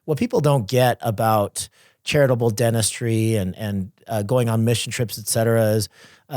what people don't get about charitable dentistry and going on mission trips, et cetera, is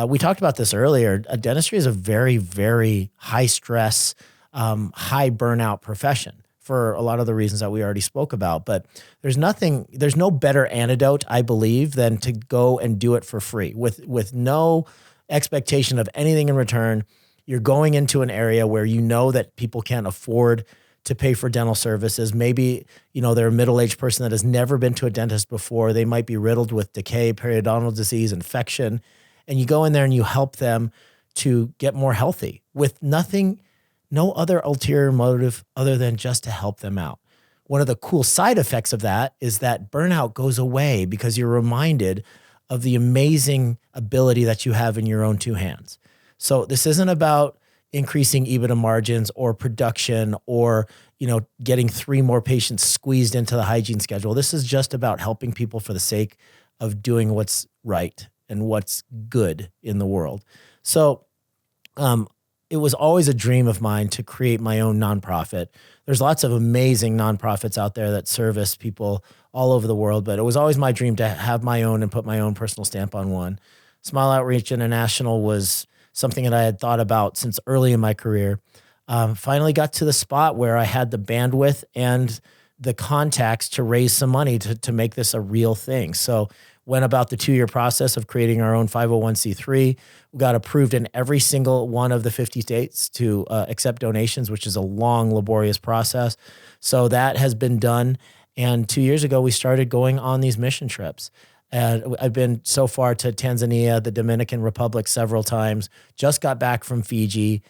we talked about this earlier. Dentistry is a very, very high stress, high burnout profession for a lot of the reasons that we already spoke about. But there's no better antidote, I believe, than to go and do it for free with no expectation of anything in return. You're going into an area where you know that people can't afford to pay for dental services. Maybe, they're a middle-aged person that has never been to a dentist before. They might be riddled with decay, periodontal disease, infection. And you go in there and you help them to get more healthy with no other ulterior motive other than just to help them out. One of the cool side effects of that is that burnout goes away because you're reminded of the amazing ability that you have in your own two hands. So this isn't about increasing EBITDA margins or production or, getting 3 more patients squeezed into the hygiene schedule. This is just about helping people for the sake of doing what's right and what's good in the world. So, it was always a dream of mine to create my own nonprofit. There's lots of amazing nonprofits out there that service people all over the world, but it was always my dream to have my own and put my own personal stamp on one. Smile Outreach International was something that I had thought about since early in my career. Finally got to the spot where I had the bandwidth and the contacts to raise some money to make this a real thing. So went about the 2-year process of creating our own 501c3. We got approved in every single one of the 50 states to accept donations, which is a long, laborious process. So that has been done. And 2 years ago, we started going on these mission trips. And I've been so far to Tanzania, the Dominican Republic several times, just got back from Fiji.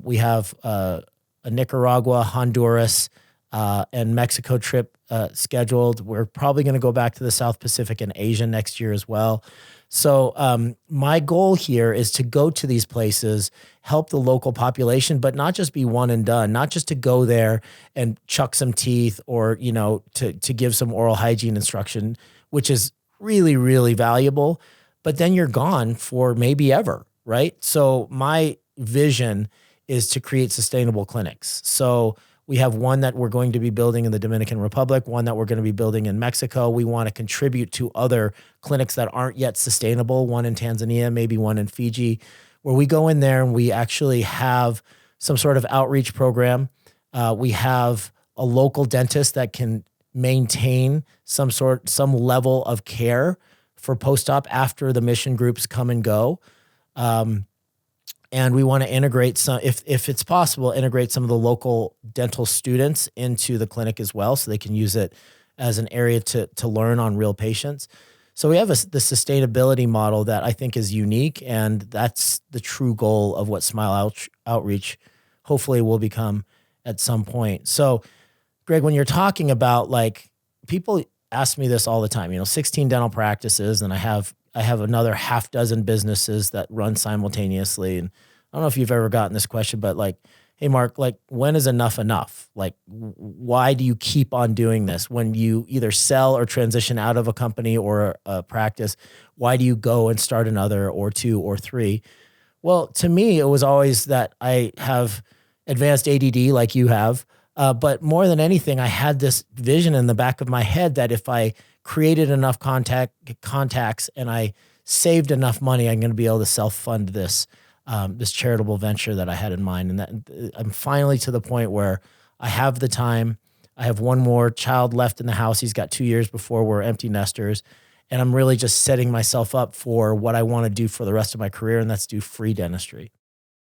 We have a Nicaragua, Honduras, and Mexico trip scheduled. We're probably going to go back to the South Pacific and Asia next year as well. So my goal here is to go to these places, help the local population, but not just be one and done, not just to go there and chuck some teeth or, to give some oral hygiene instruction, which is really, really valuable, but then you're gone for maybe ever, right? So my vision is to create sustainable clinics. So we have one that we're going to be building in the Dominican Republic, one that we're going to be building in Mexico. We want to contribute to other clinics that aren't yet sustainable, one in Tanzania, maybe one in Fiji, where we go in there and we actually have some sort of outreach program. We have a local dentist that can maintain some level of care for post-op after the mission groups come and go. And we want to integrate some, if it's possible, integrate some of the local dental students into the clinic as well, so they can use it as an area to learn on real patients. So we have the sustainability model that I think is unique, and that's the true goal of what Smile Outreach hopefully will become at some point. So, Greg, when you're talking about, like, people ask me this all the time, 16 dental practices, and I have another half dozen businesses that run simultaneously. And I don't know if you've ever gotten this question, but like, hey, Mark, like, when is enough enough? Like, why do you keep on doing this? When you either sell or transition out of a company or a practice, why do you go and start another or 2 or 3? Well, to me, it was always that I have advanced ADD like you have. But more than anything, I had this vision in the back of my head that if I created enough contacts and I saved enough money, I'm going to be able to self-fund this charitable venture that I had in mind. And that I'm finally to the point where I have the time. I have one more child left in the house. He's got 2 years before we're empty nesters. And I'm really just setting myself up for what I want to do for the rest of my career, and that's do free dentistry.